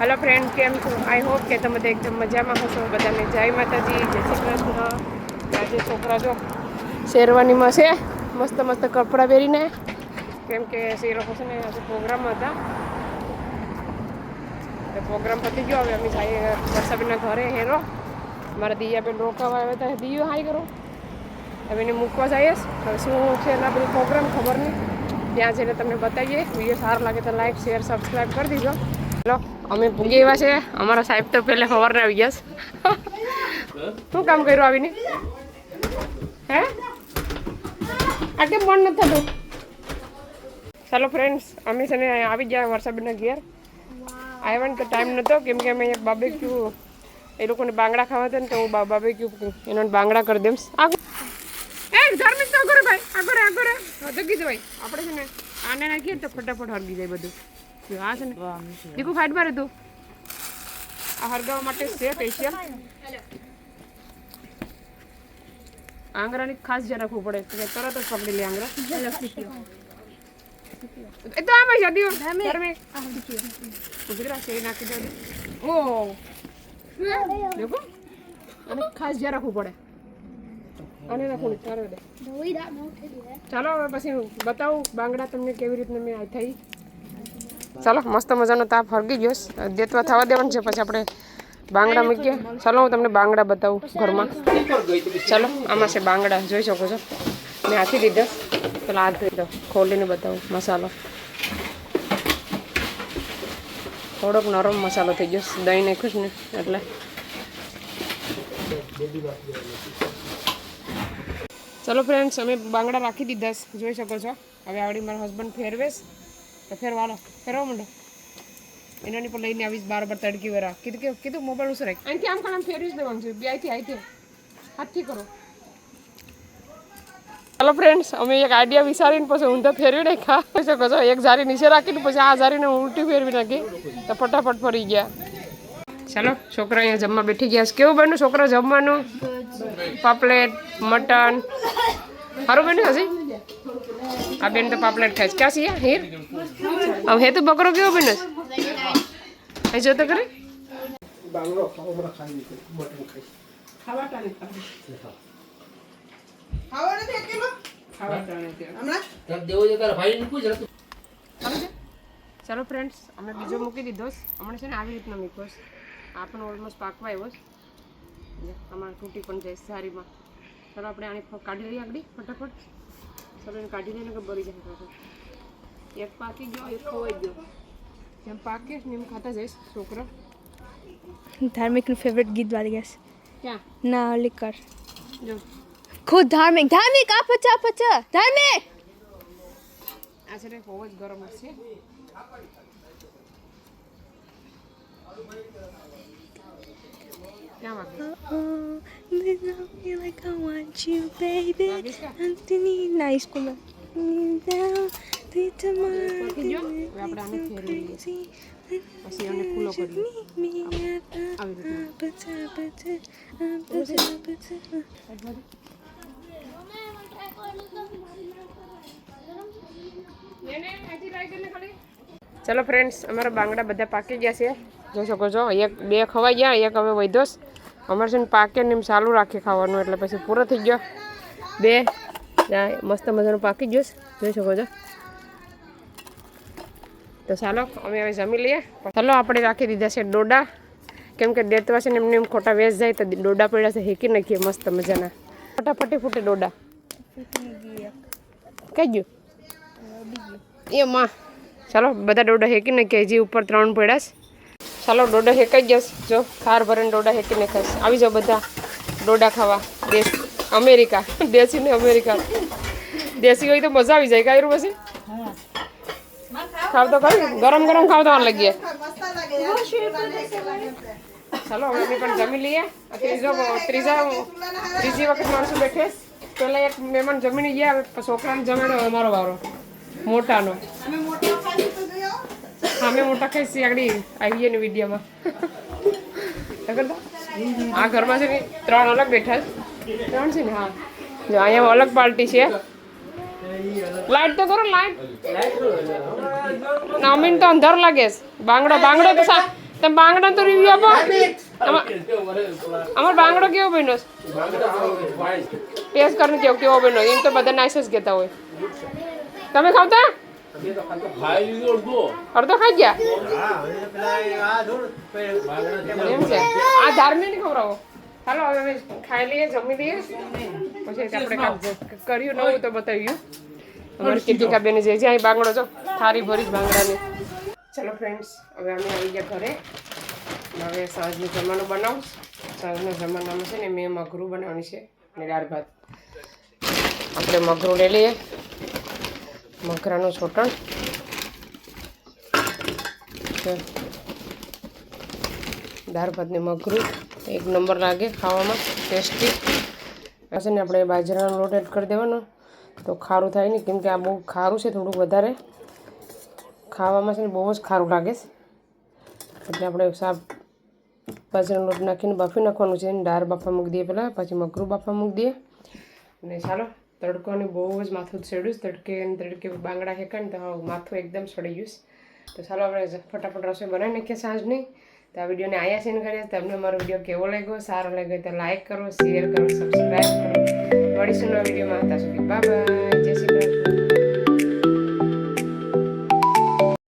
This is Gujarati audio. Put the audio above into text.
हेलो फ्रेंड केम छो आई होप के तमे एकदम मजा में हशो बधाने जय माताजी जय श्री कृष्ण। आज छोकरा जो शेरवानी में से मस्त मस्त कपड़ा પહેરીને કેમ કે એ લોકો છે ને આજે પ્રોગ્રામ હતા તો પ્રોગ્રામ પતી ગયો હવે અમે જઈએ વરસાદના ઘરે હેરો મારા દિયા બેન રોકાવા આવ્યા હતા દિયો હાઈ કરો હવે એને મૂકવા જઈએ હવે શું છે એના બધું પ્રોગ્રામ ખબર નહીં ત્યાં જઈને તમને બતાવીએ વિડીયો સારો લાગે તો લાઈક શેર સબસ્ક્રાઈબ કરી દીજો। હેલો અમે ભૂગી એવા છે અમારા સાહેબ તો પહેલે સવારના આવી ગયા શું કામ કર્યું આવીને હે આ કેમ બંધ નથી થતું। ચાલો ફ્રેન્ડ્સ અમે છે ને આવી ગયા વરસાદના ઘેર આવ્યા તો ટાઈમ નહોતો કેમ કે અમે એક બાર્બેક્યુ એ લોકોને બાંગડા ખાવા હતા ને તો હું બાર્બેક્યુ એનો બાંગડા કરી દઈશ એ ધાર્મિક તો કરો ભાઈ આગળ તો કીધું ભાઈ આપણે છે ને આને નાખીએ તો ફટાફટ હરગી જાય બધું હા છે ને દીકુ ફાઈટ મારે તું આ હરગાવા માટે છે સ્પેશિયલ આંગરાની ખાસ ધ્યાન રાખવું પડે તરત જ પકડી લે આંગરા એ તો આમાં છે દીવો ધાર્મિક ગુજરાત છે નાખી દે ઓ દેખો અને ખાસ ધ્યાન રાખવું પડે અને રાખવું તારે દે ચાલો હવે પછી બતાવું બાંગડા તમને કેવી રીતના મેં થઈ। ચાલો મસ્ત મજાનો તાપ હરગી ગયો દેતવા થવા દેવાનું છે પછી આપણે બાંગડા મૂકીએ। ચાલો હું તમને બાંગડા બતાવું ઘરમાં। ચાલો આમાં છે બાંગડા જોઈ શકો છો મેં હાથી દીધા પેલા હાથ ધોઈ દો ખોલીને બતાવું મસાલો થોડોક નરમ મસાલો થઈ ગયો દહીં નાખ્યું છે ને એટલે ચલો ફ્રેન્ડ્સ અમે બાંગડા રાખી દીધા જોઈ શકો છો હવે આવડી મારા હસબન્ડ ફેરવેશ તો ફેરવાલો ફેરવા માંડો એનાની પર લઈને આવીશ બાર તડકી વેરા કીધું મોબાઈલ ઉસરે અહીંથી આમ ખાલી ફેરવી જ દેવાનું છે બે અહીંથી હાથથી કરો। ચાલો ફ્રેન્ડ્સ અમે એક આઈડિયા વિચારીને પછી ઊંધા ફેરવી નાખા જોઈ શકો છો એક જારી નીચે રાખીને પછી આ જારીને ઉલટી ફેરવી નાખી તો ફટાફટ ફરી ગયા। ચાલો છોકરા અહીંયા જમવા બેઠી ગયા કેવું બન્યું છોકરા જમવાનું પાપલેટ મટન સારું બન્યું હજી આ બેન તો પાપલેટ ખાય ક્યાં છીએ હીર હવે હે તો બકરો કેવો બન્યો અહીં જોતો કરે ચાલો ફ્રેન્ડ્સ અમે બીજો મૂકી દીધો હમણાં છે ને આવી રીતના મૂક્યો આ પણ ઓલમોસ્ટ પાકવા આવ્યો અમારે તૂટી પણ જાય સારીમાં। ચાલો આપણે આને કાઢી લઈએ આગળ ફટાફટ ચાલો એને કાઢી લઈને કે બળી જાય એક પાકી ગયો એક ખવાઈ ગયો જેમ પાકે ને એમ ખાતા જઈશ છોકરા। धार्मिक फेवरेट गीत वाली गैस ક્યાં ना लिकर જો खुद धार्मिक धार्मिक आप धार्मिक આ છે ને બહુ જ ગરમ છે ક્યાં વાગે like I want you baby ना इसको मैं આપણે આને ફેરવી લઈએ પછી એને ફૂલો કરીએ આવી ચલો ફ્રેન્ડ્સ અમારા બાંગડા બધા પાકી ગયા છે જોઈ શકો છો એક બે ખવાઈ ગયા એક હવે વધ્યો અમારે છે ને પાકે ને એમ ચાલુ રાખીએ ખાવાનું એટલે પછી પૂરો થઈ ગયો બે મસ્ત મજાનું પાકી ગયો જોઈ શકો છો। તો ચાલો અમે હવે જમી લઈએ ચાલો આપણે રાખી દીધા છે ડોડા કેમ કે દેતવા છે ને એમને એમ ખોટા વેચ જાય તો ડોડા પડ્યા છે હેકી નાખીએ મસ્ત મજાના ફટાફટી ફૂટે ડોડા કઈ ગયું એમાં ચાલો બધા ડોડા હેકી નાખીએ હજી ઉપર 3 પડ્યા છે। ચાલો ડોડા હેકાઈ જશે જો ખાર ભરીને ડોડા હેકી નાખાશે આવી જાઓ બધા ડોડા ખાવા દેશ અમેરિકા દેશી ને અમેરિકા દેશી હોય તો મજા આવી જાય કાંઈ પછી ખાવ તો કરી ગરમ ગરમ ખાવ તો લાગીએ ચાલો હવે અમે પણ જમી લઈએ ત્રીજી વખત માણસો બેઠે પહેલાં એક મહેમાન જમીને ગયા હવે છોકરાને જમાડો અમારો વારો મોટાનો હા મેં મોટા ખાઈશી આગળ આવીએ ને વિડીયોમાં આ ઘરમાં છે ને 3 અલગ બેઠા 3 છે ને હા જો અહીંયા અલગ પાર્ટી છે લાઈટ તો કરો લાઈટ નામીન તો અંધાર લાગે બાંગડો બાંગડો તો તમે બાંગડા તો રિવ્યુ આપો. અમાર બાંગડો કેવો બન્યો ટેસ્ટ કરીને કેવો બન્યો એમ તો બધા નાઈસ જ કહેતા હોય. તમે ખાવતા અડધો ખાઈ ગયા એમ છે. આ ધાર્મિક નહીં ખવડાવો. હાલો હવે અમે ખાઈ લઈએ જમી લઈએ પછી આપણે કર્યું નવું તો બતાવ્યું અમારી કીર્તિકા બેન જે અહીં બાંગડો છો થારી ભરી બાંગડાની. ચલો ફ્રેન્ડ્સ હવે અમે આવી ગયા ઘરે. હવે સાંજનું જમવાનું બનાવું. સાંજના જમવાનામાં છે ને મેં મગરું બનાવવાની છે અને દાળ ભાત. આપણે મગરું લઈ લઈએ. મગરાનું છોટણ દાળ ભાત ને મગરું એક નંબર લાગે ખાવામાં ટેસ્ટી. છે ને આપણે બાજરાનો લોટ એડ કરી દેવાનો તો ખારું થાય નહીં, કેમ કે આ બહુ ખારું છે થોડુંક વધારે ખાવામાં છે ને બહુ જ ખારું લાગે છે. એટલે આપણે બાજરાનો લોટ નાખીને બાફી નાખવાનું છે. દાળ બાફા મૂકી દઈએ પહેલાં, પછી મગરું બાફા મૂકી દઈએ. અને ચાલો તડકોને બહુ જ માથું સડ્યું. તડકે બાંગડા હેકાય ને તો માથું એકદમ સડી ગયું. તો ચાલો આપણે ફટાફટ રસોઈ બનાવી નાખીએ સાંજની. તો આ વિડીયોને આયા સેન્ડ કરીએ. તમને મારો વિડીયો કેવો લાગ્યો, સારો લાગ્યો તો લાઈક કરો, શેર કરો, સબસ્ક્રાઈબ કરો. મળીશું નવા વિડીયોમાં. ત્યાં સુધી બાય બાય.